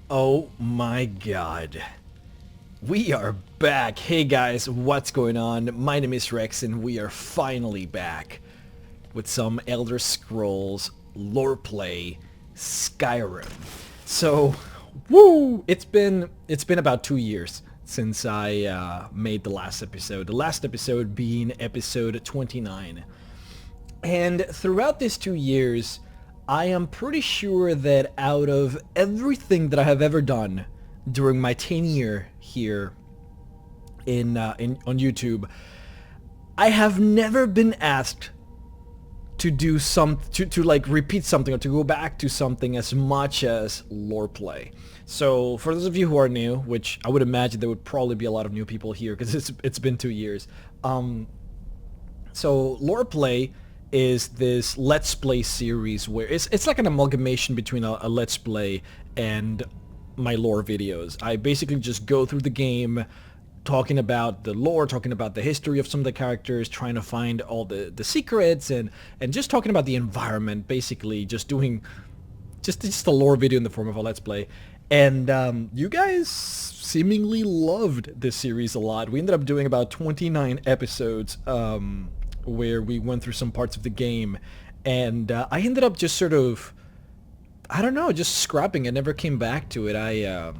Oh my god. We are back. Hey guys, what's going on? My name is Rex and we are finally back with some Elder Scrolls LorePlay Skyrim. So, woo! It's been about 2 years since I made the last episode. The last episode being episode 29. And throughout these 2 years, I am pretty sure that out of everything that I have ever done during my tenure here on YouTube, I have never been asked to do to like repeat something or to go back to something as much as lore play. So for those of you who are new, which I would imagine there would probably be a lot of new people here because it's been 2 years. So lore play is this Let's Play series where it's like an amalgamation between a Let's Play and my lore videos. I basically just go through the game, talking about the lore, talking about the history of some of the characters, trying to find all the secrets, and just talking about the environment, basically just doing just a lore video in the form of a Let's Play. And you guys seemingly loved this series a lot. We ended up doing about 29 episodes where we went through some parts of the game, and I ended up just sort of, I don't know, just scrapping it, never came back to it.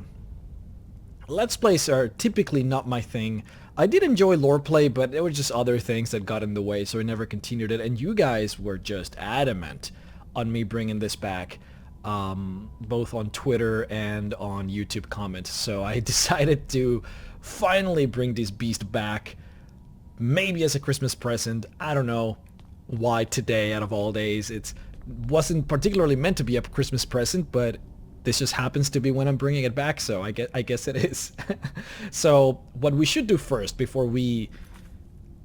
Let's Plays are typically not my thing. I did enjoy lore play, but there were just other things that got in the way, so I never continued it, and you guys were just adamant on me bringing this back, both on Twitter and on YouTube comments, so I decided to finally bring this beast back, maybe as a Christmas present. I don't know why today, out of all days. It wasn't particularly meant to be a Christmas present, but this just happens to be when I'm bringing it back, so I guess it is. So what we should do first, before we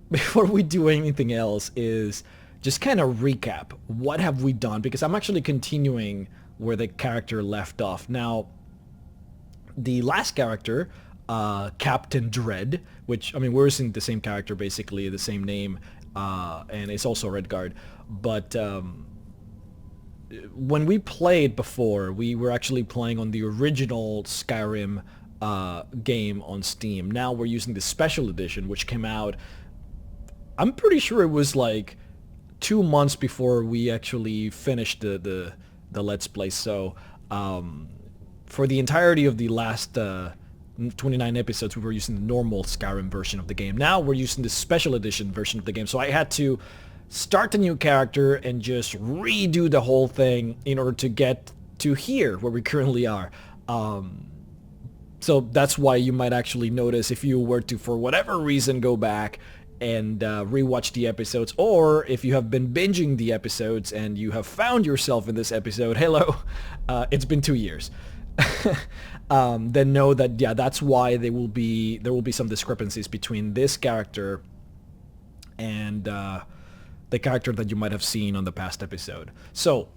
do anything else, is just kind of recap what have we done, because I'm actually continuing where the character left off. Now, the last character, Captain Dread, which, I mean, we're using the same character, basically the same name, and it's also Redguard, but when we played before, we were actually playing on the original Skyrim game on Steam. Now we're using the special edition, which came out, I'm pretty sure it was like 2 months before we actually finished the Let's Play. So for the entirety of the last 29 episodes, we were using the normal Skyrim version of the game. Now we're using the special edition version of the game, so I had to start a new character and just redo the whole thing in order to get to here, where we currently are. So that's why you might actually notice, if you were to, for whatever reason, go back and rewatch the episodes, or if you have been binging the episodes and you have found yourself in this episode, hello, it's been 2 years. Then know that, yeah, that's why there will be some discrepancies between this character and the character that you might have seen on the past episode. So,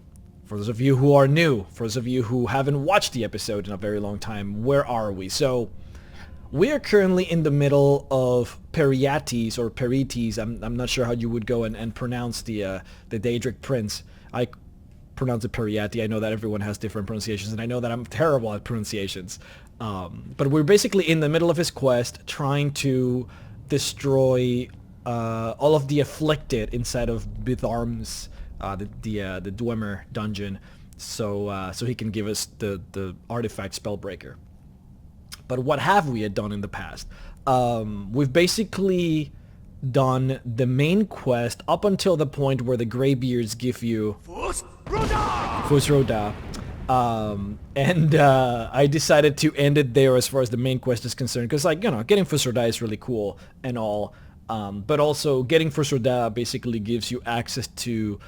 for those of you who are new, for those of you who haven't watched the episode in a very long time, where are we? So, we are currently in the middle of Peryite, or Perytes. I'm not sure how you would go and pronounce the Daedric Prince. I pronounce it Peryite. I know that everyone has different pronunciations, and I know that I'm terrible at pronunciations. But we're basically in the middle of his quest, trying to destroy all of the afflicted inside of Bitharm's, the dwemer dungeon, so he can give us the artifact Spellbreaker. But what have we done in the past? We've basically done the main quest up until the point where the Greybeards give you Fusroda. And I decided to end it there as far as the main quest is concerned, because, like, you know, getting Fusroda is really cool and all, but also getting Fusroda basically gives you access to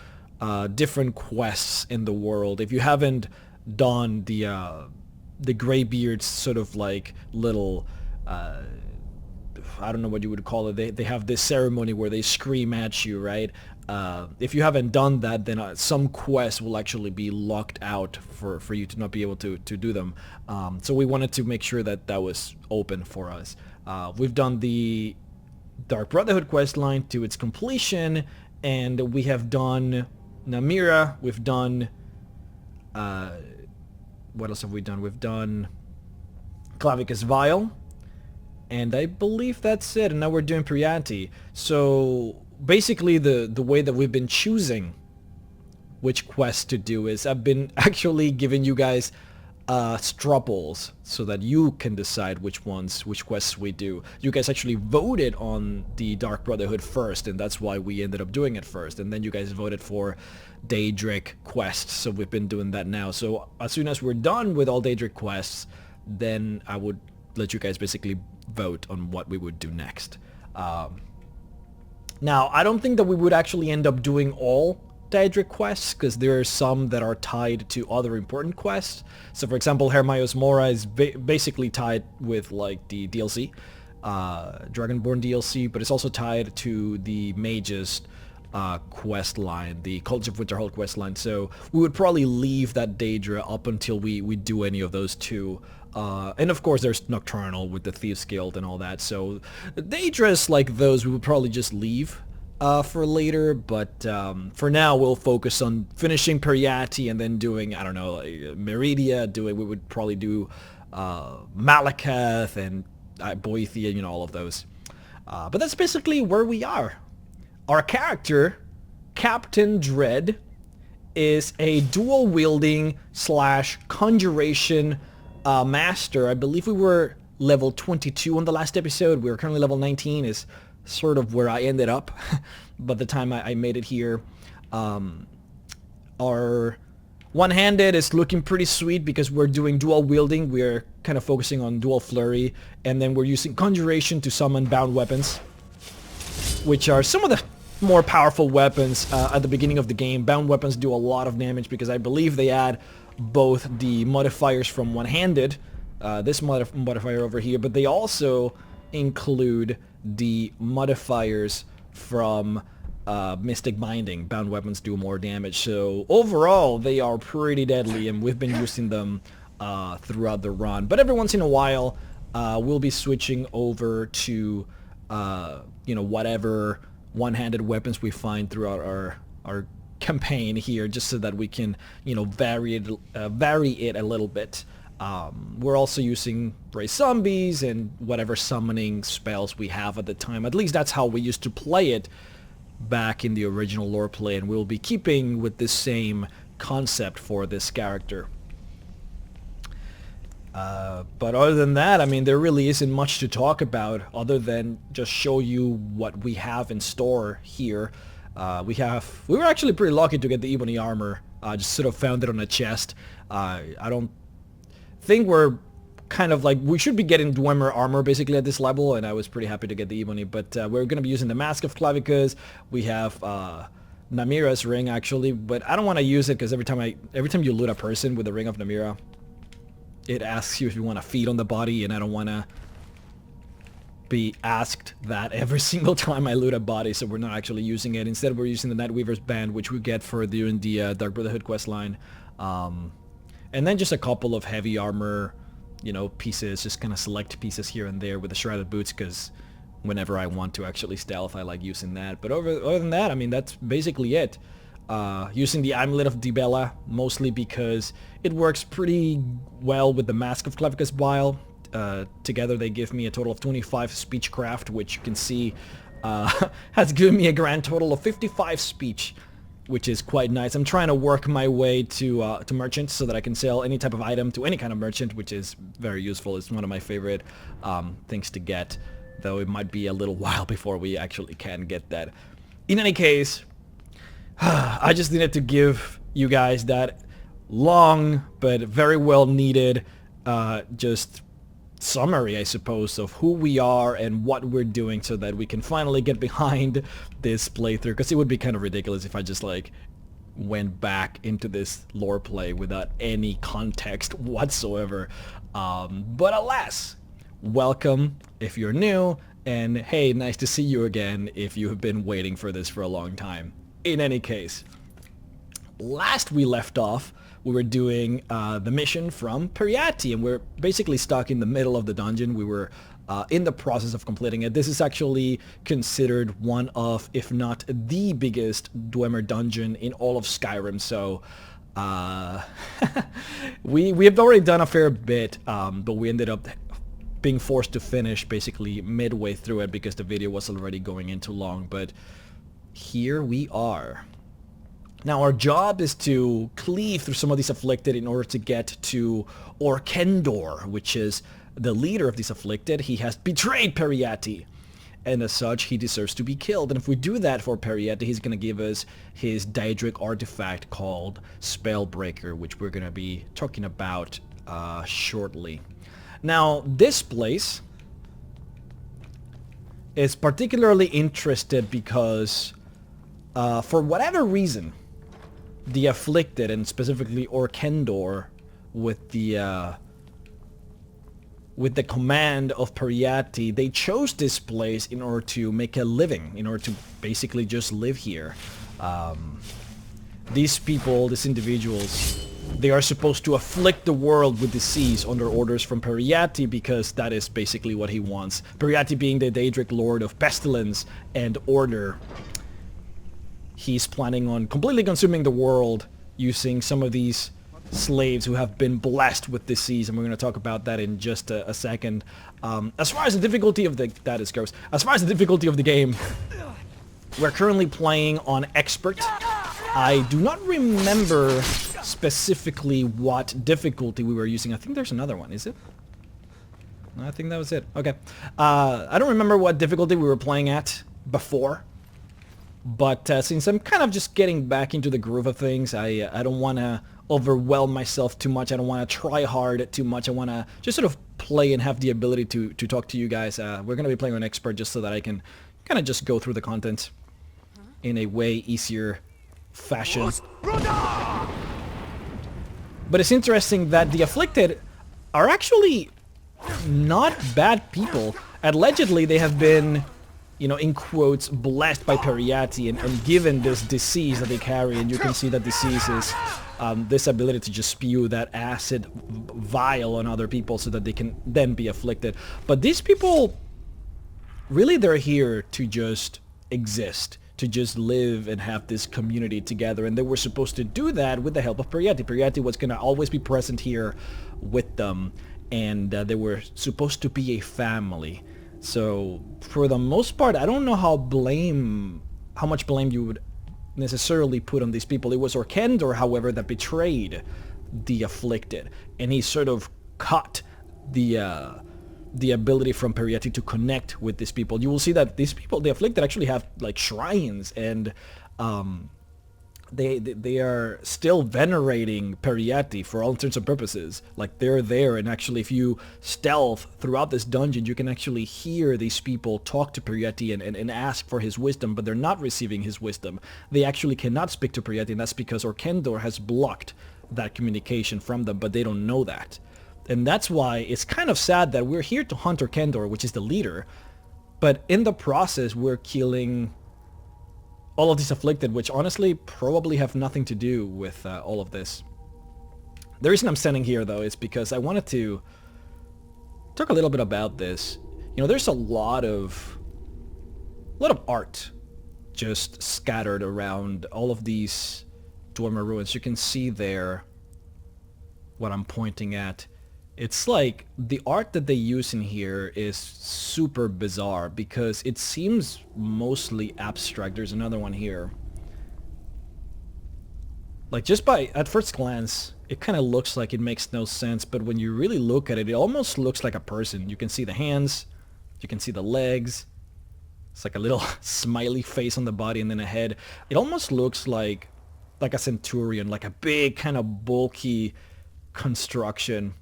different quests in the world. If you haven't done the Greybeards sort of like little, I don't know what you would call it. They have this ceremony where they scream at you, right? If you haven't done that, then some quests will actually be locked out for you to not be able to do them. So we wanted to make sure that that was open for us. We've done the Dark Brotherhood quest line to its completion, and we have done Namira. We've done what else have we done? We've done Clavicus Vial, and I believe that's it. And now we're doing Peryite. So basically the way that we've been choosing which quest to do is I've been actually giving you guys strupples so that you can decide which quests we do. You guys actually voted on the Dark Brotherhood first, and that's why we ended up doing it first. And then you guys voted for Daedric quests, so we've been doing that now. So as soon as we're done with all Daedric quests, then I would let you guys basically vote on what we would do next. Now, I don't think that we would actually end up doing all Daedric quests, because there are some that are tied to other important quests. So for example, Hermaios Mora is basically tied with like the DLC, Dragonborn DLC, but it's also tied to the Mage's quest line, the Culture of Winterhold quest line. So we would probably leave that Daedra up until we do any of those two. And of course there's Nocturnal with the Thieves Guild and all that. So Daedras like those we would probably just leave for later, but for now we'll focus on finishing Peryite and then doing, I don't know, like Meridia, we would probably do Malakath and Boethia, you know, all of those. But that's basically where we are. Our character, Captain Dread, is a dual-wielding / conjuration master. I believe we were level 22 on the last episode. We are currently level 19, is sort of where I ended up by the time I made it here. Our one-handed is looking pretty sweet because we're doing dual wielding. We're kind of focusing on dual flurry, and then we're using conjuration to summon bound weapons, which are some of the more powerful weapons at the beginning of the game. Bound weapons do a lot of damage because I believe they add both the modifiers from one-handed, this modifier over here, but they also include the modifiers from Mystic Binding. Bound weapons do more damage, so overall they are pretty deadly, and we've been using them throughout the run. But every once in a while we'll be switching over to you know, whatever one-handed weapons we find throughout our campaign here, just so that we can, you know, vary it a little bit. We're also using Brace Zombies and whatever summoning spells we have at the time. At least that's how we used to play it back in the original LorePlay, and we'll be keeping with this same concept for this character. But other than that, I mean, there really isn't much to talk about other than just show you what we have in store here. We were actually pretty lucky to get the Ebony armor. Just sort of found it on a chest. I don't think we're kind of like, we should be getting dwemer armor basically at this level, and I was pretty happy to get the Ebony, but we're going to be using the Mask of Clavicus. We have Namira's ring actually, but I don't want to use it because every time you loot a person with the ring of Namira, it asks you if you want to feed on the body, and I don't want to be asked that every single time I loot a body, so we're not actually using it. Instead, we're using the Nightweaver's Band, which we get for doing the Dark Brotherhood quest line. And then just a couple of heavy armor, you know, pieces, just kind of select pieces here and there with the Shrouded Boots, because whenever I want to actually stealth, I like using that. But other than that, I mean, that's basically it. Using the Amulet of Dibella, mostly because it works pretty well with the Mask of Clavicus Vial. Together they give me a total of 25 speechcraft, which you can see has given me a grand total of 55 speech, which is quite nice. I'm trying to work my way to merchants so that I can sell any type of item to any kind of merchant, which is very useful. It's one of my favorite things to get, though it might be a little while before we actually can get that. In any case, I just needed to give you guys that long but very well needed just summary, I suppose, of who we are and what we're doing, so that we can finally get behind this playthrough, because it would be kind of ridiculous if I just like went back into this lore play without any context whatsoever. But alas, welcome if you're new, and hey, nice to see you again if you have been waiting for this for a long time. In any case, last we left off, we were doing the mission from Peryite, and we're basically stuck in the middle of the dungeon. We were in the process of completing it. This is actually considered one of, if not the biggest dwemer dungeon in all of Skyrim, so Uh, we have already done a fair bit, but we ended up being forced to finish basically midway through it because the video was already going in too long. But here we are. Now our job is to cleave through some of these afflicted in order to get to Orkendor, which is the leader of these afflicted. He has betrayed Peryite, and as such he deserves to be killed. And if we do that for Peryite, he's going to give us his Daedric artifact called Spellbreaker, which we're going to be talking about shortly. Now this place is particularly interested because for whatever reason, the afflicted, and specifically Orkendor, with the command of Peryite, they chose this place in order to make a living, in order to basically just live here. These people, these individuals, they are supposed to afflict the world with disease under orders from Peryite, because that is basically what he wants. Peryite being the Daedric lord of pestilence and order. He's planning on completely consuming the world using some of these slaves who have been blessed with disease, and we're going to talk about that in just a second. As far as the difficulty of the... That is gross. As far as the difficulty of the game, we're currently playing on Expert. I do not remember specifically what difficulty we were using. I think there's another one, is it? I think that was it. Okay. I don't remember what difficulty we were playing at before. But since I'm kind of just getting back into the groove of things, I don't want to overwhelm myself too much. I don't want to try hard too much. I want to just sort of play and have the ability to talk to you guys. We're going to be playing on Expert just so that I can kind of just go through the content in a way easier fashion. But it's interesting that the Afflicted are actually not bad people. Allegedly, they have been, you know, in quotes, blessed by Peryite and given this disease that they carry, and you can see that disease is this ability to just spew that acid vial on other people so that they can then be afflicted. But these people, really, they're here to just exist, to just live and have this community together, and they were supposed to do that with the help of Peryite. Peryite was going to always be present here with them, and they were supposed to be a family. So for the most part, I don't know how much blame you would necessarily put on these people. It was Orkendor, however, that betrayed the afflicted, and he sort of cut the ability from Peryite to connect with these people. You will see that these people, the afflicted, actually have like shrines, and they are still venerating Peryite for all intents and purposes. Like, they're there, and actually if you stealth throughout this dungeon, you can actually hear these people talk to Peryite and ask for his wisdom, but they're not receiving his wisdom. They actually cannot speak to Peryite, and that's because Orkendor has blocked that communication from them, but they don't know that. And that's why it's kind of sad that we're here to hunt Orkendor, which is the leader, but in the process we're killing all of these afflicted, which honestly probably have nothing to do with all of this. The reason I'm standing here, though, is because I wanted to talk a little bit about this. You know, there's a lot of art just scattered around all of these Dwemer ruins. You can see there what I'm pointing at. It's like the art that they use in here is super bizarre because it seems mostly abstract. There's another one here. Like, just at first glance, it kind of looks like it makes no sense, but when you really look at it, it almost looks like a person. You can see the hands, you can see the legs. It's like a little smiley face on the body and then a head. It almost looks like a centurion, like a big kind of bulky construction.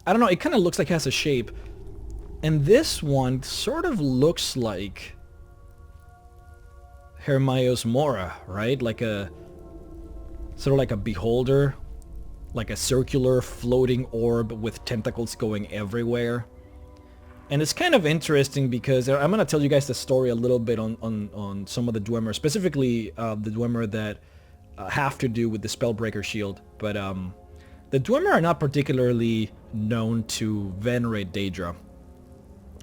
I don't know, it kind of looks like it has a shape. And this one sort of looks like Hermaios Mora, right? Like a sort of like a beholder, like a circular floating orb with tentacles going everywhere. And it's kind of interesting because I'm going to tell you guys the story a little bit on some of the Dwemer, specifically the Dwemer that have to do with the Spellbreaker shield. But the Dwemer are not particularly known to venerate Daedra.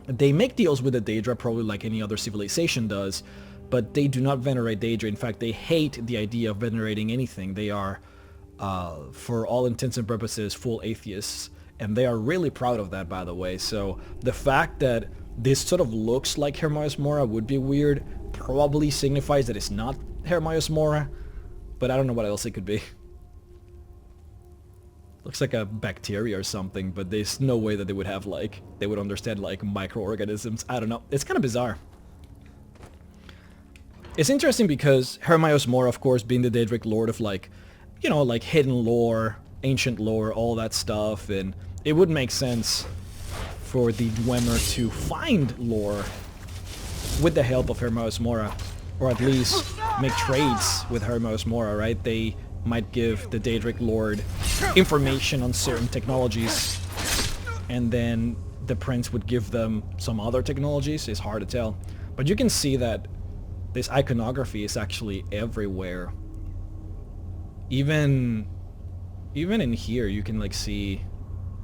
They make deals with the Daedra, probably like any other civilization does, but they do not venerate Daedra. In fact, they hate the idea of venerating anything. They are, for all intents and purposes, full atheists, and they are really proud of that, by the way. So the fact that this sort of looks like Hermaeus Mora would be weird, probably signifies that it's not Hermaeus Mora, but I don't know what else it could be. Looks like a bacteria or something, but there's no way that they would have, like, they would understand, like, microorganisms. I don't know. It's kind of bizarre. It's interesting because Hermaeus Mora, of course, being the Daedric Lord of, like, you know, like, hidden lore, ancient lore, all that stuff, and it would make sense for the Dwemer to find lore with the help of Hermaeus Mora, or at least make trades with Hermaeus Mora, right? They might give the Daedric Lord information on certain technologies, and then the prince would give them some other technologies. It's hard to tell, but you can see that this iconography is actually everywhere. Even in here, you can, like, see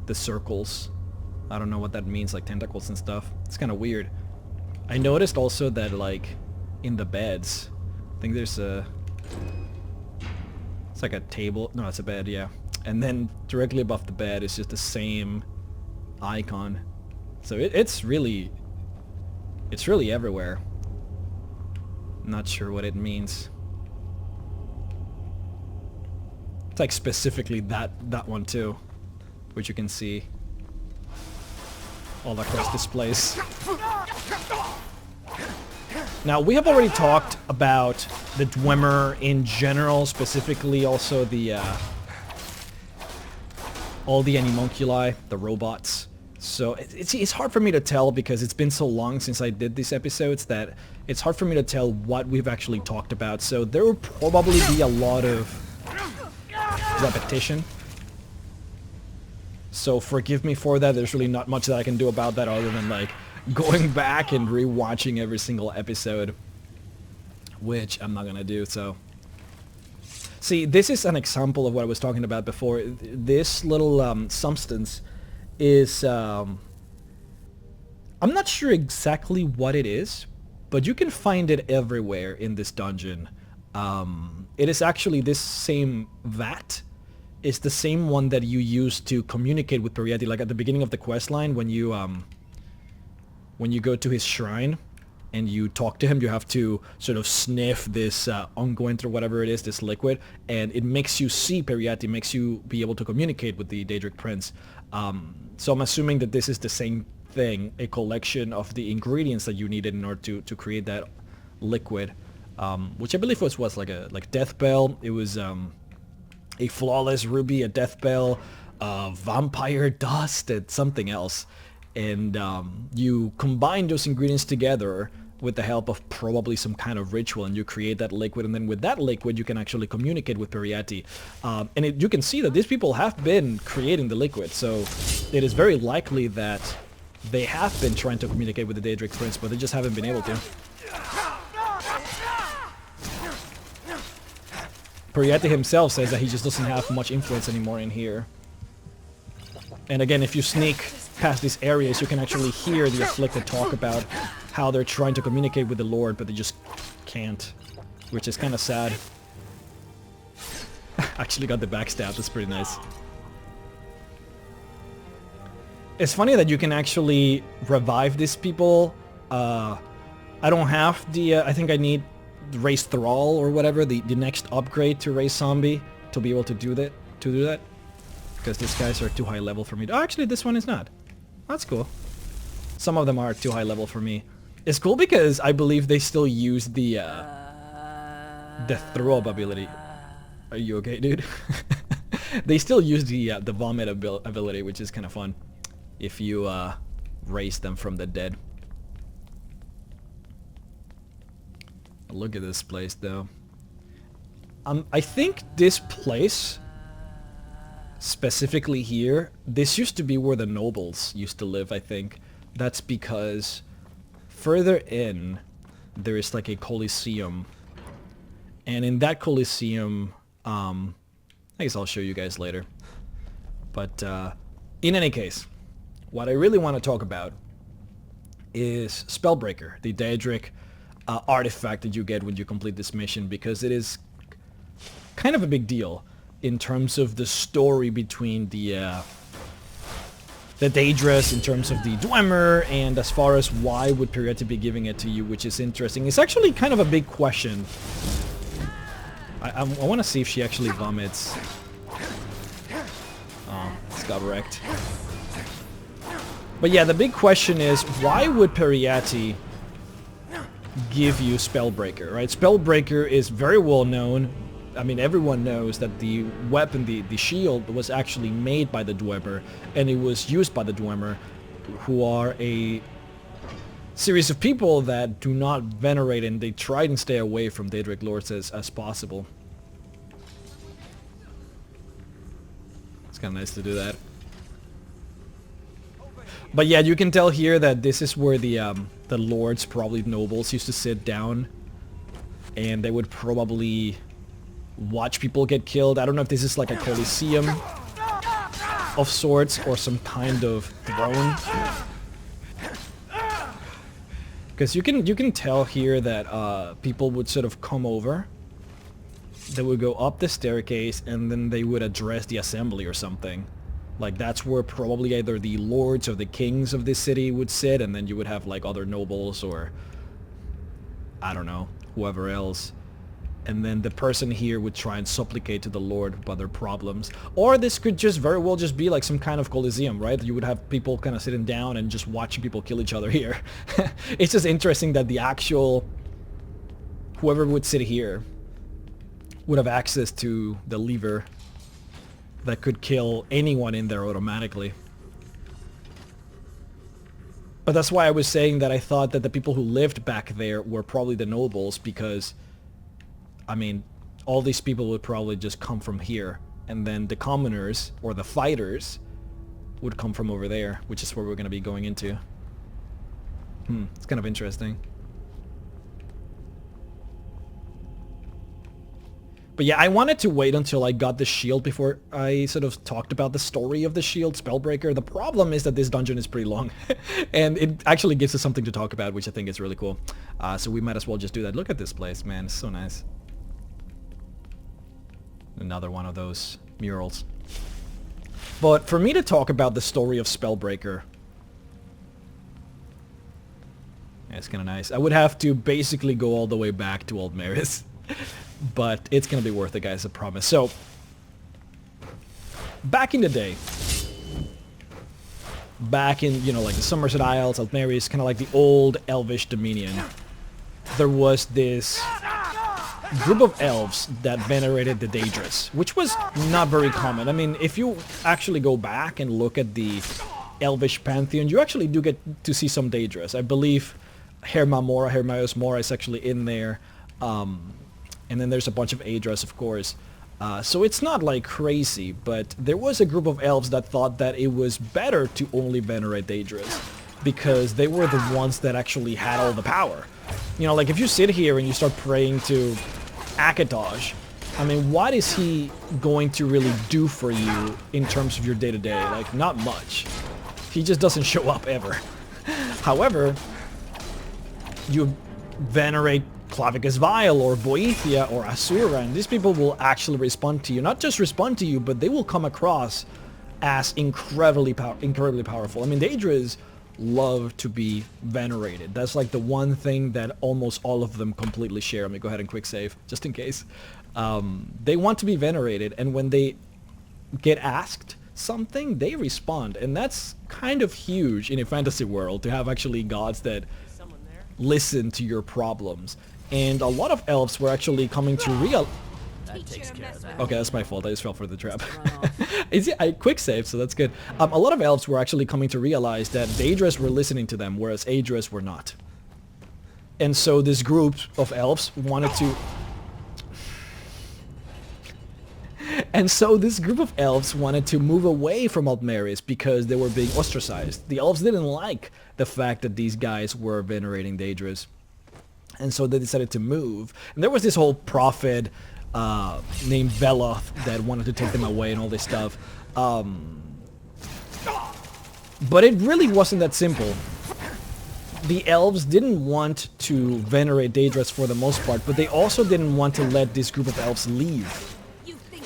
the circles. I don't know what that means, like tentacles and stuff. It's kind of weird. I noticed also that, like, in the beds, I think there's a... It's like a table. No, it's a bed, yeah. And then directly above the bed is just the same icon. So it's really everywhere. Not sure what it means. It's like specifically that one too, which you can see all across this place. Now, we have already talked about the Dwemer in general, specifically also the all the animunculi, the robots. So it's hard for me to tell because it's been so long since I did these episodes that it's hard for me to tell what we've actually talked about. So there will probably be a lot of repetition. So forgive me for that. There's really not much that I can do about that other than, like, going back and rewatching every single episode, which I'm not gonna do. So see, this is an example of what I was talking about before. This little substance is I'm not sure exactly what it is, but you can find it everywhere in this dungeon. It is actually this same vat. It's the same one that you use to communicate with Peryite, like at the beginning of the quest line when you go to his shrine and you talk to him, you have to sort of sniff this unguent or whatever it is, this liquid, and it makes you see Peryite, makes you be able to communicate with the Daedric Prince. So I'm assuming that this is the same thing, a collection of the ingredients that you needed in order to create that liquid, which I believe was like a death bell. It was a flawless ruby, a death bell, vampire dust, and something else. And you combine those ingredients together with the help of probably some kind of ritual, and you create that liquid, and then with that liquid you can actually communicate with Peryite. And you can see that these people have been creating the liquid, so it is very likely that they have been trying to communicate with the Daedric Prince, but they just haven't been able to. Peryite himself says that he just doesn't have much influence anymore in here. And again, if you sneak past these areas, you can actually hear the Afflicted talk about how they're trying to communicate with the Lord, but they just can't, which is kind of sad. Actually got the backstab, that's pretty nice. It's funny that you can actually revive these people. I don't have the, I think I need Raise Thrall or whatever, the next upgrade to Raise Zombie to be able to do that, because these guys are too high level for me. Oh, actually this one is not. That's cool. Some of them are too high level for me. It's cool because I believe they still use the throw up ability. Are you okay, dude? They still use the vomit ability, which is kind of fun if you raise them from the dead. Look at this place though. I think this place, specifically here, this used to be where the nobles used to live, I think. That's because further in, there is like a coliseum. And in that coliseum, I guess I'll show you guys later. But in any case, what I really want to talk about is Spellbreaker, the Daedric artifact that you get when you complete this mission, because it is kind of a big deal in terms of the story between the Daedrus, in terms of the dwemer, and as far as why would Peryite be giving it to you, which is interesting. It's actually kind of a big question. I want to see if she actually vomits. Oh, it's got wrecked. But yeah, the big question is, why would Peryite give you Spellbreaker, right? Spellbreaker is very well known. I mean, everyone knows that the weapon, the shield, was actually made by the dwemer, and it was used by the dwemer, who are a series of people that do not venerate, and they try and stay away from Daedric lords as possible. It's kind of nice to do that. But yeah, you can tell here that this is where the lords, probably nobles, used to sit down, and they would probably watch people get killed. I don't know if this is like a coliseum of sorts or some kind of throne, because you can tell here that people would sort of come over. They would go up the staircase, and then they would address the assembly or something. Like, that's where probably either the lords or the kings of this city would sit, and then you would have like other nobles or I don't know, whoever else. And then the person here would try and supplicate to the Lord about their problems. Or this could just very well just be like some kind of coliseum, right? You would have people kind of sitting down and just watching people kill each other here. It's just interesting that the actual, whoever would sit here would have access to the lever that could kill anyone in there automatically. But that's why I was saying that I thought that the people who lived back there were probably the nobles, because I mean, all these people would probably just come from here, and then the commoners, or the fighters, would come from over there, which is where we're going to be going into. It's kind of interesting. But yeah, I wanted to wait until I got the shield before I sort of talked about the story of the shield, Spellbreaker. The problem is that this dungeon is pretty long, and it actually gives us something to talk about, which I think is really cool. So we might as well just do that. Look at this place, man. It's so nice. Another one of those murals. But for me to talk about the story of Spellbreaker, yeah, it's kind of nice. I would have to basically go all the way back to Aldmeris, but it's going to be worth it, guys, I promise. So, back in the day, back in, you know, like the Somerset Isles, Aldmeris, kind of like the old Elvish Dominion, there was this group of elves that venerated the Daedrus, which was not very common. I mean, if you actually go back and look at the Elvish pantheon, you actually do get to see some Daedrus. I believe Hermaios Mora is actually in there, and then there's a bunch of Aedras, of course. So it's not like crazy, but there was a group of elves that thought that it was better to only venerate Daedrus, because they were the ones that actually had all the power. You know, like if you sit here and you start praying to Akatosh, I mean, what is he going to really do for you in terms of your day-to-day? Like, not much. He just doesn't show up ever. However, you venerate Clavicus Vile or Boethia or Asura, and these people will actually respond to you. Not just respond to you, but they will come across as incredibly powerful. I mean, Daedras love to be venerated. That's like the one thing that almost all of them completely share. Let me go ahead and quick save, just in case. They want to be venerated, and when they get asked something, they respond. And that's kind of huge in a fantasy world, to have actually gods that listen to your problems. And a lot of elves were actually coming to real... That takes care of that. Okay, that's my fault. I just fell for the trap. I quick saved, so that's good. A lot of elves were actually coming to realize that Daedrus were listening to them, whereas Aedras were not. And so this group of elves wanted to... And so this group of elves wanted to move away from Aldmeris because they were being ostracized. The elves didn't like the fact that these guys were venerating Daedrus. And so they decided to move. And there was this whole prophet named Veloth that wanted to take them away and all this stuff. But it really wasn't that simple. the elves didn't want to venerate Daedrus for the most part, but they also didn't want to let this group of elves leave.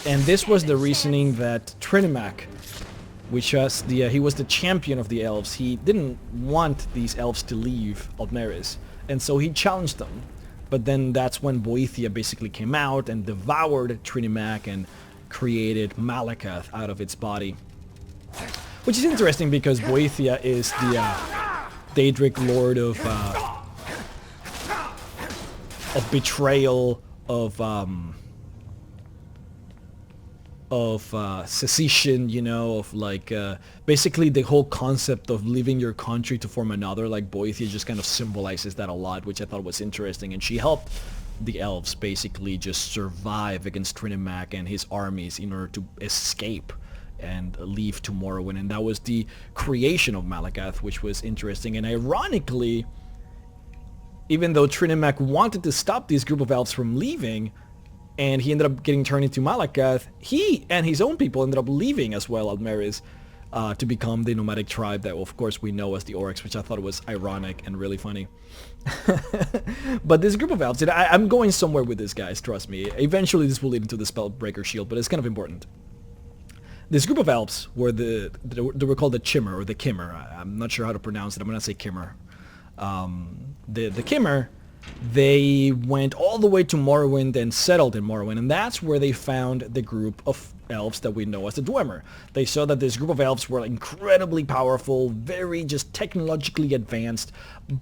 And this was the reasoning that Trinimac, which was he was the champion of the elves, he didn't want these elves to leave Aldmeris, and so he challenged them. But then that's when Boethia basically came out and devoured Trinimac and created Malakath out of its body. Which is interesting because Boethia is the Daedric lord of betrayal, of secession, you know, of like basically the whole concept of leaving your country to form another. Like Boethia just kind of symbolizes that a lot, which I thought was interesting, and she helped the elves basically just survive against Trinimac and his armies in order to escape and leave to Morrowind, and that was the creation of Malakath, which was interesting. And ironically, even though Trinimac wanted to stop this group of elves from leaving, and he ended up getting turned into Malakath, he and his own people ended up leaving as well Aldmeris to become the nomadic tribe that, of course, we know as the Oryx, which I thought was ironic and really funny. But this group of elves, I'm going somewhere with this, guys, trust me. Eventually this will lead into the Spellbreaker Shield, but it's kind of important. This group of elves were they were called the Chimmer, or the Kimmer. I'm not sure how to pronounce it. I'm gonna say Kimmer. The Kimmer, they went all the way to Morrowind and settled in Morrowind, and that's where they found the group of elves that we know as the Dwemer. They saw that this group of elves were incredibly powerful, very just technologically advanced,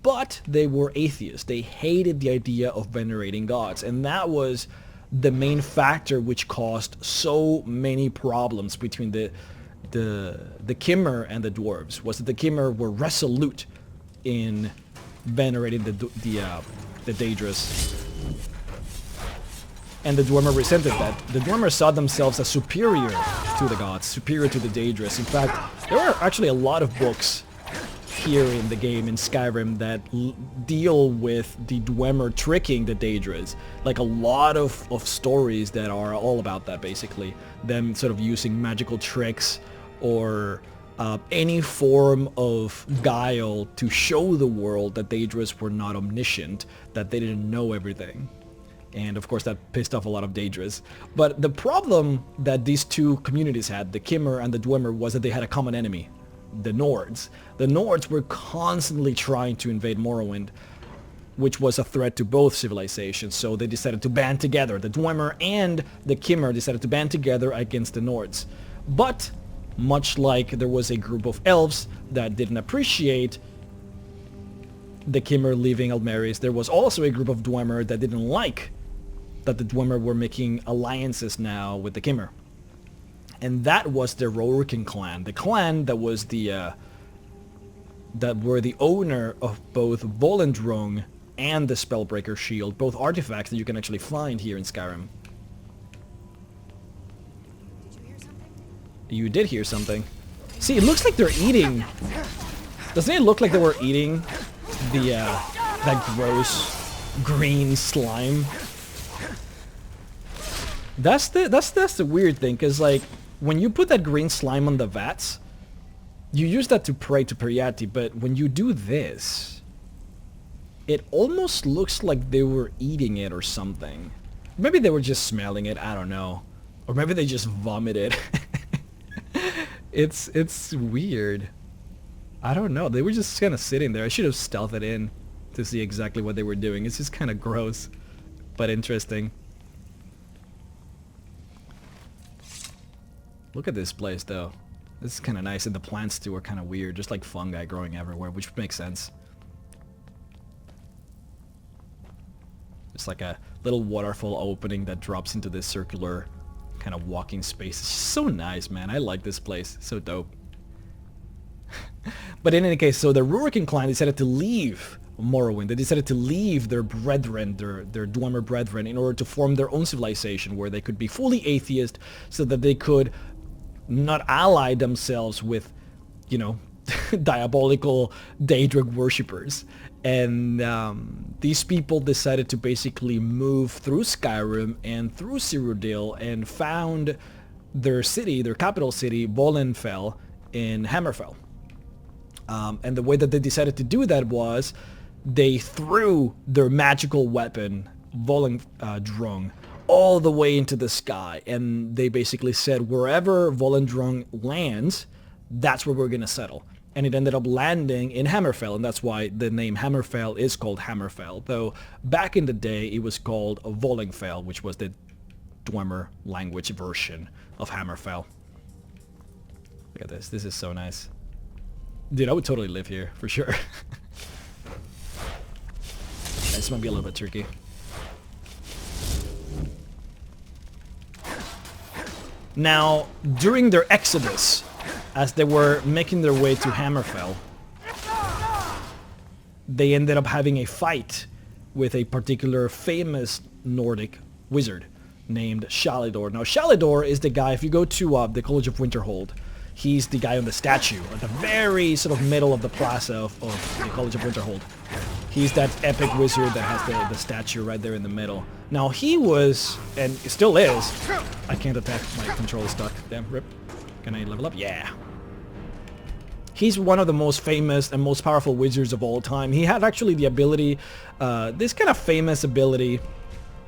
but they were atheists. They hated the idea of venerating gods, and that was the main factor which caused so many problems between the Kimmer and the dwarves. Was that the Kimmer were resolute in venerating the Daedrus, and the Dwemer resented that. The Dwemer saw themselves as superior to the gods, superior to the Daedrus. In fact, there are actually a lot of books here in the game, in Skyrim, that deal with the Dwemer tricking the Daedrus. Like a lot of stories that are all about that, basically. Them sort of using magical tricks or any form of guile to show the world that Daedrus were not omniscient, that they didn't know everything. And of course that pissed off a lot of Daedrus. But the problem that these two communities had, the Kimmer and the Dwemer, was that they had a common enemy, the Nords. The Nords were constantly trying to invade Morrowind, which was a threat to both civilizations, so they decided to band together. The Dwemer and the Kimmer decided to band together against the Nords. But much like there was a group of elves that didn't appreciate the Kimmer leaving Aldmeris, there was also a group of Dwemer that didn't like that the Dwemer were making alliances now with the Kimmer. And that was the Rorken clan, the clan that was the that were the owner of both Volendrung and the Spellbreaker Shield, both artifacts that you can actually find here in Skyrim. Did you hear something? You did hear something. See, it looks like they're eating. Doesn't it look like they were eating the that gross green slime? That's the weird thing, because like when you put that green slime on the vats, you use that to pray to Peryite, but when you do this, it almost looks like they were eating it or something. Maybe they were just smelling it, I don't know. Or maybe they just vomited. It's weird. I don't know, they were just kind of sitting there. I should have stealthed it in to see exactly what they were doing. It's just kind of gross, but interesting. Look at this place though. This is kind of nice, and the plants too are kind of weird, just like fungi growing everywhere, which makes sense. It's like a little waterfall opening that drops into this circular kind of walking space. It's just so nice, man. I like this place. So dope. But in any case, so the Rurikn clan decided to leave Morrowind. They decided to leave their brethren, their Dwemer brethren, in order to form their own civilization where they could be fully atheist, so that they could not ally themselves with, you know, diabolical Daedric worshippers. And these people decided to basically move through Skyrim and through Cyrodiil and found their city, their capital city, Volenfell, in Hammerfell. And the way that they decided to do that was they threw their magical weapon, Volendrung, all the way into the sky. And they basically said, wherever Volendrung lands, that's where we're going to settle. And it ended up landing in Hammerfell, and that's why the name Hammerfell is called Hammerfell. Though back in the day, it was called Vollingfell, which was the dwemer language version of Hammerfell. Look at this. This is so nice. Dude, I would totally live here, for sure. This might be a little bit tricky. Now, during their exodus, as they were making their way to Hammerfell, they ended up having a fight with a particular famous Nordic wizard named Shalidor. Now, Shalidor is the guy, if you go to the College of Winterhold, he's the guy on the statue at the very sort of middle of the plaza of the College of Winterhold. He's that epic wizard that has the statue right there in the middle. Now, he was, and still is, I can't attack, my control is stuck. Damn, rip. Can I level up? Yeah. He's one of the most famous and most powerful wizards of all time. He had actually the ability, this kind of famous ability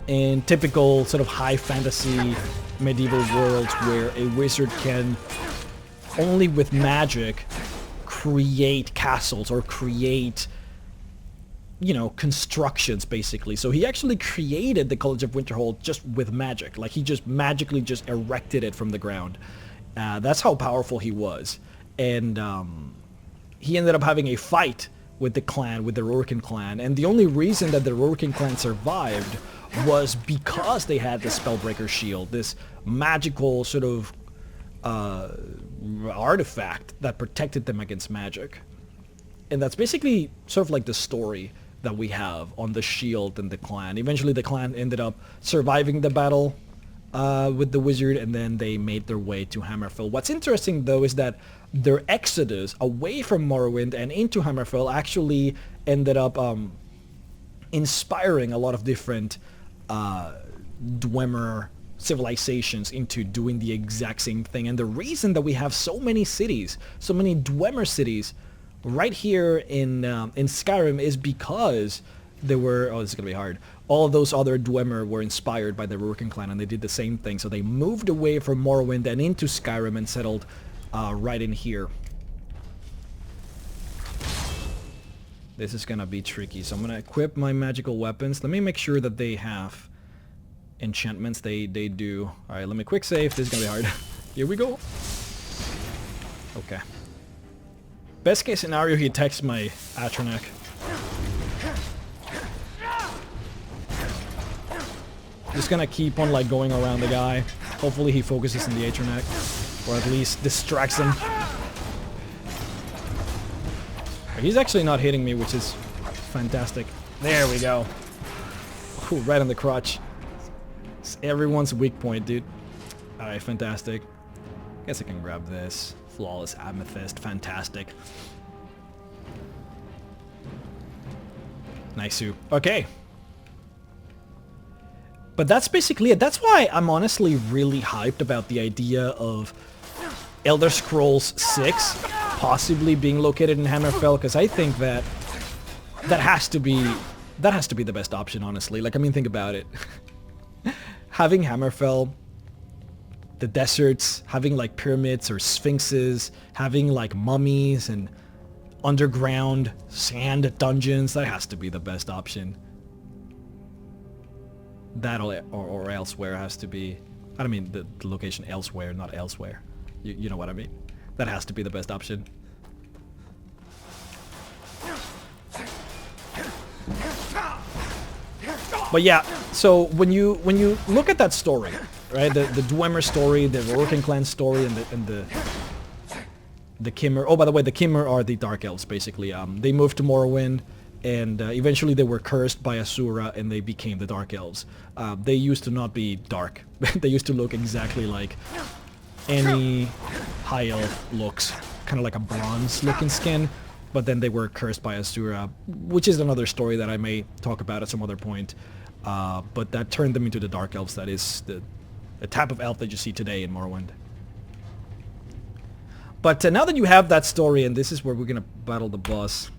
in typical sort of high fantasy medieval worlds where a wizard can, only with magic, create castles or create, you know, constructions basically. So he actually created the College of Winterhold just with magic. Like he just magically just erected it from the ground. That's how powerful he was. And he ended up having a fight with the clan, with the Rurikn clan. And the only reason that the Rurikn clan survived was because they had the Spellbreaker Shield, this magical sort of artifact that protected them against magic. And that's basically sort of like the story that we have on the shield and the clan. Eventually the clan ended up surviving the battle with the wizard, and then they made their way to Hammerfell. What's interesting though is that their exodus away from Morrowind and into Hammerfell actually ended up inspiring a lot of different dwemer civilizations into doing the exact same thing. And the reason that we have so many cities, so many dwemer cities right here in Skyrim is because they were, oh, this is gonna be hard. All of those other dwemer were inspired by the Rurikn clan, and they did the same thing. So they moved away from Morrowind and into Skyrim and settled right in here. This is gonna be tricky, so I'm gonna equip my magical weapons. Let me make sure that they have enchantments. They do. All right, let me quick save. This is gonna be hard. Here we go. Okay. Best case scenario, he attacks my Atronach. Just gonna keep on like going around the guy. Hopefully he focuses on the Atronach, or at least distracts him. He's actually not hitting me, which is fantastic. There we go. Ooh, right on the crotch. It's everyone's weak point, dude. Alright, fantastic. Guess I can grab this. Flawless Amethyst, fantastic. Nice. Okay. But that's basically it. That's why I'm honestly really hyped about the idea of Elder Scrolls 6 possibly being located in Hammerfell, because I think that has to be the best option, honestly. Like, I mean, think about it. Having Hammerfell, the deserts, having like pyramids or sphinxes, having like mummies and underground sand dungeons, that has to be the best option. That or elsewhere has to be, I don't mean the location elsewhere, not elsewhere. You know what I mean? That has to be the best option. But yeah, so when you look at that story, right? The Dwemer story, the Rurikn clan story, and the Kimmer. Oh, by the way, the Kimmer are the Dark Elves, basically. They moved to Morrowind, and eventually they were cursed by Asura, and they became the Dark Elves. They used to not be dark. They used to look exactly like any high elf looks, kind of like a bronze-looking skin. But then they were cursed by Asura, which is another story that I may talk about at some other point. But that turned them into the Dark Elves. That is the type of elf that you see today in Morrowind. But now that you have that story, and this is where we're gonna battle the boss,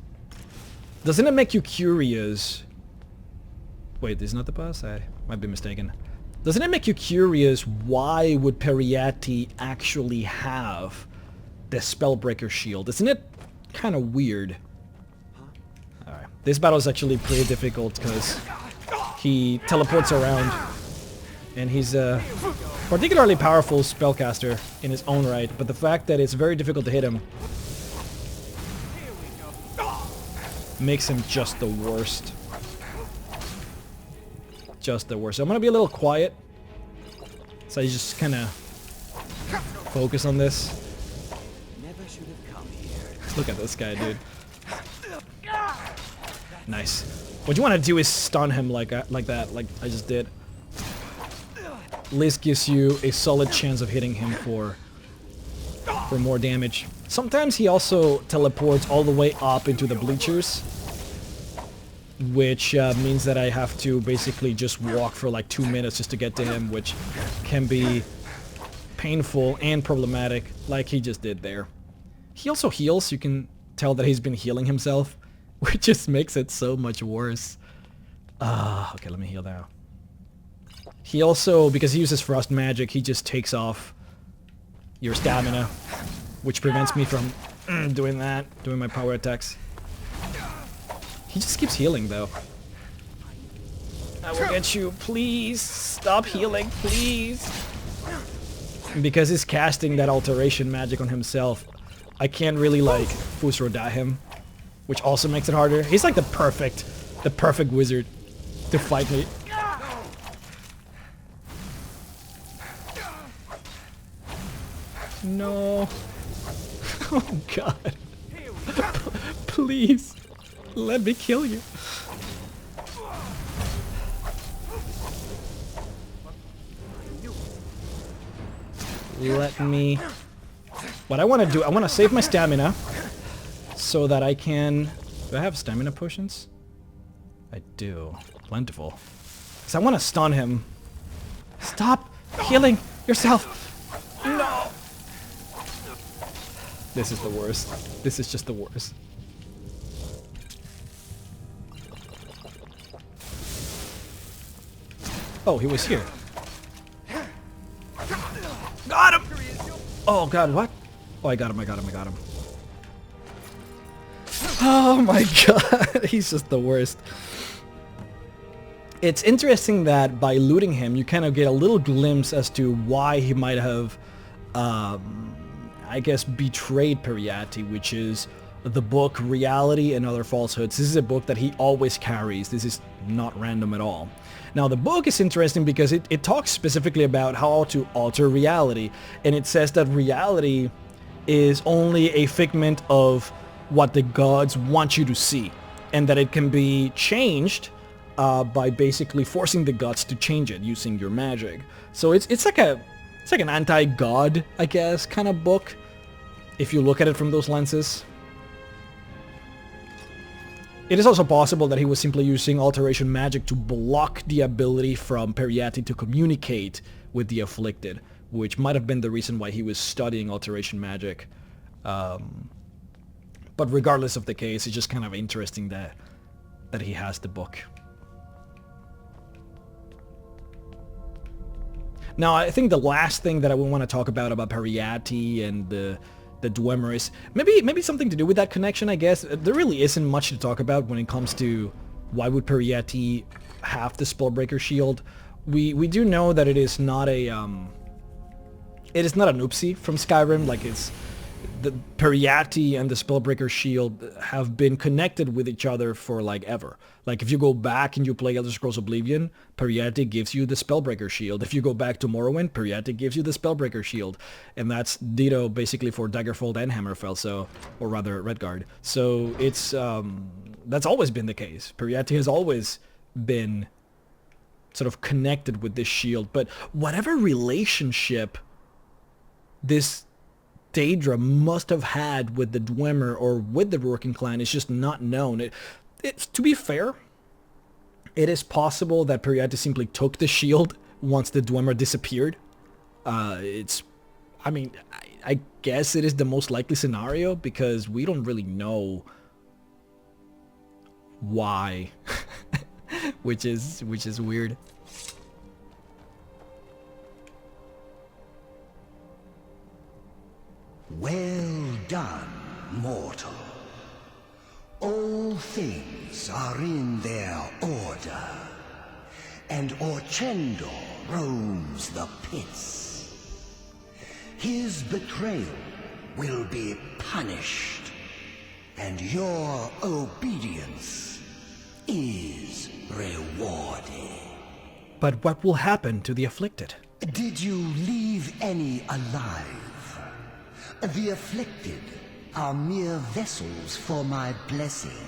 doesn't it make you curious? Wait, this is not the boss? I might be mistaken. Doesn't it make you curious why would Peryite actually have the Spellbreaker shield? Isn't it kind of weird? Alright, this battle is actually pretty difficult because he teleports around and he's a particularly powerful spellcaster in his own right, but the fact that it's very difficult to hit him makes him just the worst. Just the worst. So I'm gonna be a little quiet, so I just kind of focus on this. Never should have come here. Look at this guy, dude. Nice. What you want to do is stun him like that, like I just did. At least gives you a solid chance of hitting him for more damage. Sometimes he also teleports all the way up into the bleachers, which means that I have to basically just walk for like 2 minutes just to get to him, which can be painful and problematic, like he just did there. He also heals. You can tell that he's been healing himself, which just makes it so much worse. Okay, let me heal now. He also, because he uses frost magic, he just takes off your stamina, which prevents me from doing my power attacks. He just keeps healing, though. I will get you. Please stop healing, please. Because he's casting that alteration magic on himself, I can't really like Fusro-da him, which also makes it harder. He's like the perfect wizard to fight me. No. Oh god. Please. Let me kill you. Let me... What I want to do, I want to save my stamina so that I can... Do I have stamina potions? I do. Plentiful. Because I want to stun him. Stop healing yourself. No. This is the worst. This is just the worst. Oh, he was here. Got him! Oh god, what? Oh, I got him, I got him, I got him. Oh my god, he's just the worst. It's interesting that by looting him, you kind of get a little glimpse as to why he might have, I guess, betrayed Peryite, which is the book Reality and Other Falsehoods. This is a book that he always carries. This is not random at all. Now, the book is interesting because it talks specifically about how to alter reality, and it says that reality is only a figment of what the gods want you to see, and that it can be changed by basically forcing the gods to change it using your magic. So it's like an anti-god, I guess, kind of book, if you look at it from those lenses. It is also possible that he was simply using alteration magic to block the ability from Peryite to communicate with the afflicted, which might have been the reason why he was studying alteration magic. But regardless of the case, it's just kind of interesting that he has the book. Now, I think the last thing that I would want to talk about Peryite and the dwemer is maybe something to do with that connection, I guess. There really isn't much to talk about when it comes to why would Peryite have the Spellbreaker shield. We do know that it is not an oopsie from Skyrim. Like, it's the Peryite and the Spellbreaker shield have been connected with each other for like ever. Like, if you go back and you play Elder Scrolls Oblivion, Peryite gives you the Spellbreaker shield. If you go back to Morrowind, Peryite gives you the Spellbreaker shield, and that's ditto basically for Daggerfall and Hammerfell, so, or rather Redguard. So it's that's always been the case. Peryite has always been sort of connected with this shield, but whatever relationship this Daedra must have had with the Dwemer or with the Rourken clan is just not known. It's to be fair, it is possible that Peryite simply took the shield once the Dwemer disappeared. It's I mean, I guess it is the most likely scenario because we don't really know why, which is weird. Well done, mortal. All things are in their order, and Orchendor roams the pits. His betrayal will be punished, and your obedience is rewarded. But what will happen to the afflicted? Did you leave any alive? The afflicted are mere vessels for my blessing.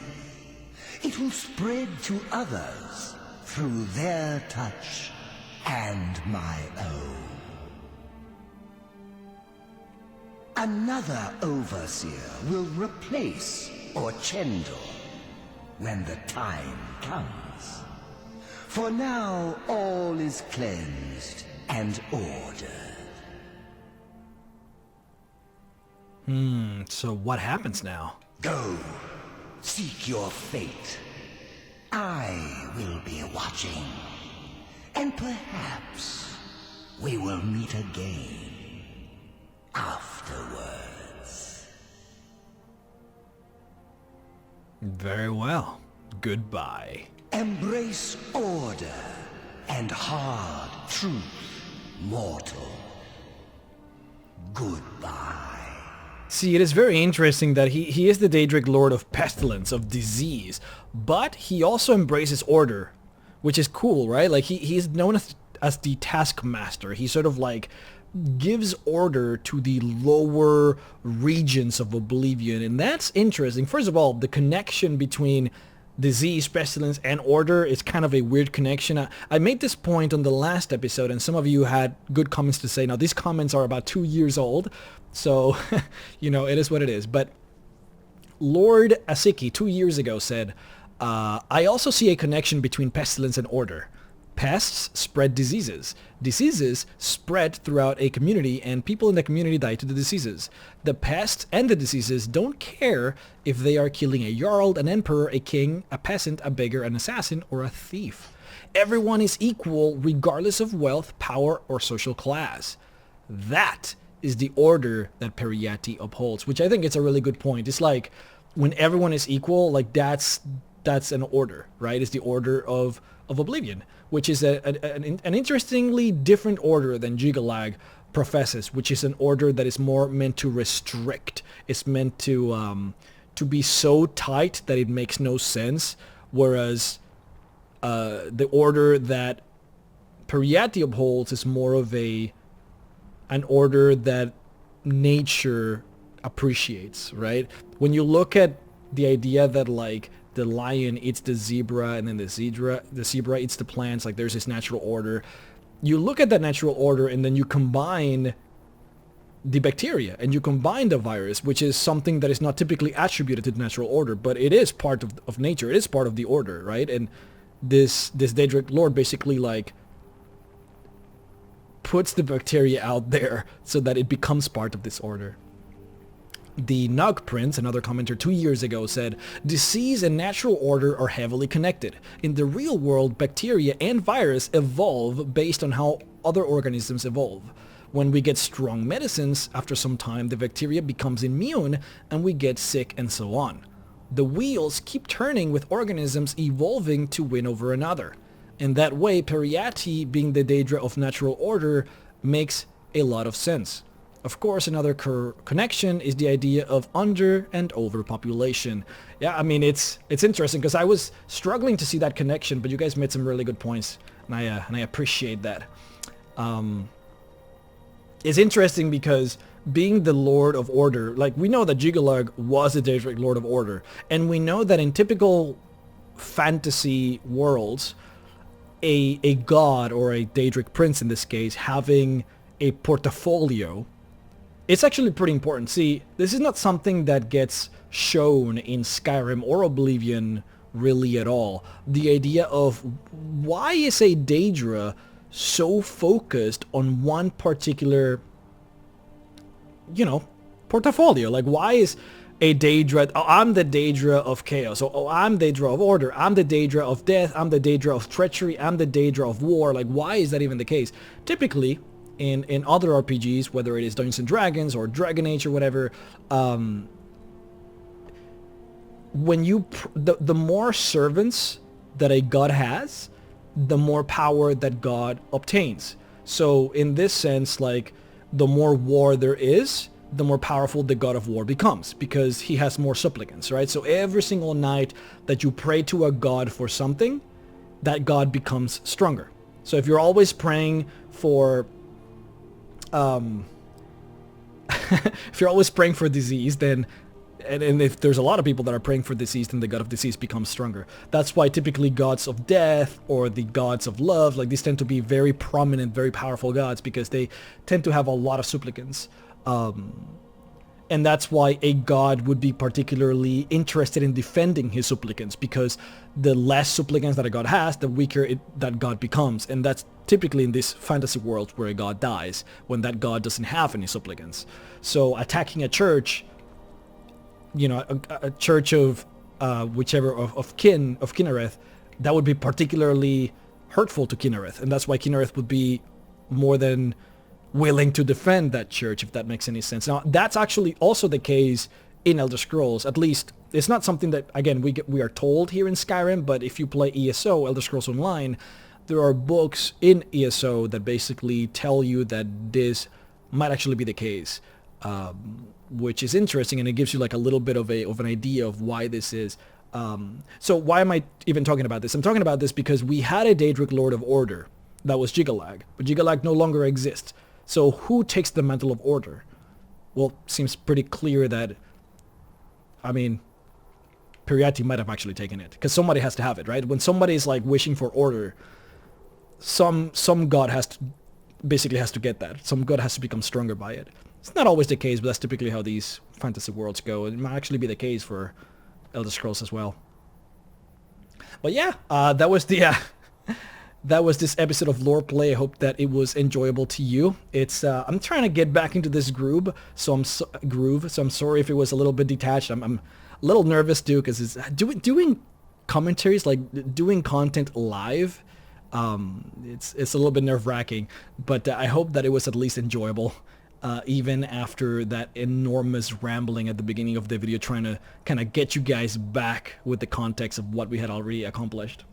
It will spread to others through their touch and my own. Another overseer will replace Orchendor when the time comes. For now, all is cleansed and ordered. So what happens now? Go, seek your fate. I will be watching. And perhaps we will meet again afterwards. Very well. Goodbye. Embrace order and hard truth, mortal. Goodbye. See, it is very interesting that he is the Daedric Lord of Pestilence, of disease, but he also embraces order, which is cool, right? Like, he's known as the Taskmaster. He sort of, like, gives order to the lower regions of Oblivion, and that's interesting. First of all, the connection between disease, pestilence, and order is kind of a weird connection. I made this point on the last episode, and some of you had good comments to say. Now, these comments are about 2 years old, so, you know, it is what it is. But Lord Asiki 2 years ago said, I also see a connection between pestilence and order. Pests spread diseases. Diseases spread throughout a community, and people in the community die to the diseases. The pests and the diseases don't care if they are killing a jarl, an emperor, a king, a peasant, a beggar, an assassin, or a thief. Everyone is equal regardless of wealth, power, or social class. That is the order that Peryite upholds, which I think is a really good point. It's like, when everyone is equal, like that's an order, right? It's the order of Oblivion, which is an interestingly different order than Gigalag professes, which is an order that is more meant to restrict. It's meant to be so tight that it makes no sense, whereas the order that Peryite upholds is more of an order that nature appreciates, right? When you look at the idea that, like, the lion eats the zebra, and then the zebra eats the plants, like, there's this natural order. You look at that natural order, and then you combine the bacteria, and you combine the virus, which is something that is not typically attributed to the natural order, but it is part of nature. It is part of the order, right? And this Daedric Lord basically, like, puts the bacteria out there so that it becomes part of this order. The Nug Prince, another commenter 2 years ago, said, disease and natural order are heavily connected. In the real world, bacteria and virus evolve based on how other organisms evolve. When we get strong medicines, after some time the bacteria becomes immune and we get sick, and so on. The wheels keep turning with organisms evolving to win over another. In that way, Peryite, being the Daedra of natural order, makes a lot of sense. Of course, another connection is the idea of under and overpopulation. Yeah, I mean, it's interesting because I was struggling to see that connection, but you guys made some really good points, and I appreciate that. It's interesting because being the Lord of Order, like, we know that Gigalag was the Daedric Lord of Order, and we know that in typical fantasy worlds, a god, or a Daedric prince in this case, having a portfolio, it's actually pretty important. See, this is not something that gets shown in Skyrim or Oblivion really at all. The idea of why is a Daedra so focused on one particular you know, portfolio. Like, why is a Daedra, oh, I'm the Daedra of chaos, oh, I'm the Daedra of order, I'm the Daedra of death, I'm the Daedra of treachery, I'm the Daedra of war. Like, why is that even the case? Typically, in other RPGs, whether it is Dungeons and Dragons or Dragon Age or whatever, when you the more servants that a god has, the more power that god obtains. So in this sense, like, the more war there is, the more powerful the god of war becomes, because he has more supplicants, right? So every single night that you pray to a god for something, that god becomes stronger. So if you're always praying for if you're always praying for disease, then and if there's a lot of people that are praying for disease, then the god of disease becomes stronger. That's why typically gods of death or the gods of love, like, these tend to be very prominent, very powerful gods, because they tend to have a lot of supplicants. And that's why a god would be particularly interested in defending his supplicants, because the less supplicants that a god has, the weaker that god becomes. And that's typically in this fantasy world where a god dies, when that god doesn't have any supplicants. So attacking a church, you know, a church of whichever of Kinnereth, that would be particularly hurtful to Kinnereth, and that's why Kinnereth would be more than willing to defend that church, if that makes any sense. Now, that's actually also the case in Elder Scrolls. At least, it's not something that, again, we are told here in Skyrim, but if you play ESO, Elder Scrolls Online, there are books in ESO that basically tell you that this might actually be the case, which is interesting, and it gives you like a little bit of an idea of why this is. So why am I even talking about this? I'm talking about this because we had a Daedric Lord of Order that was Gigalag, but Gigalag no longer exists. So who takes the Mantle of Order? Well, seems pretty clear that, I mean, Peryite might have actually taken it, because somebody has to have it, right? When somebody is like wishing for order, some god has to get that. Some god has to become stronger by it. It's not always the case, but that's typically how these fantasy worlds go. It might actually be the case for Elder Scrolls as well. But yeah, that was the that was this episode of LorePlay. I hope that it was enjoyable to you. It's I'm trying to get back into this groove, so I'm sorry if it was a little bit detached. I'm a little nervous too, because it's doing commentaries, like doing content live. It's a little bit nerve-wracking, but I hope that it was at least enjoyable. Even after that enormous rambling at the beginning of the video, trying to kind of get you guys back with the context of what we had already accomplished.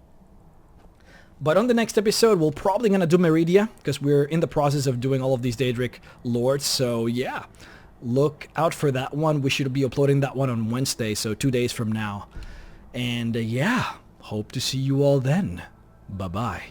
But on the next episode, we're probably going to do Meridia, because we're in the process of doing all of these Daedric lords. So yeah, look out for that one. We should be uploading that one on Wednesday, so 2 days from now. And yeah, hope to see you all then. Bye-bye.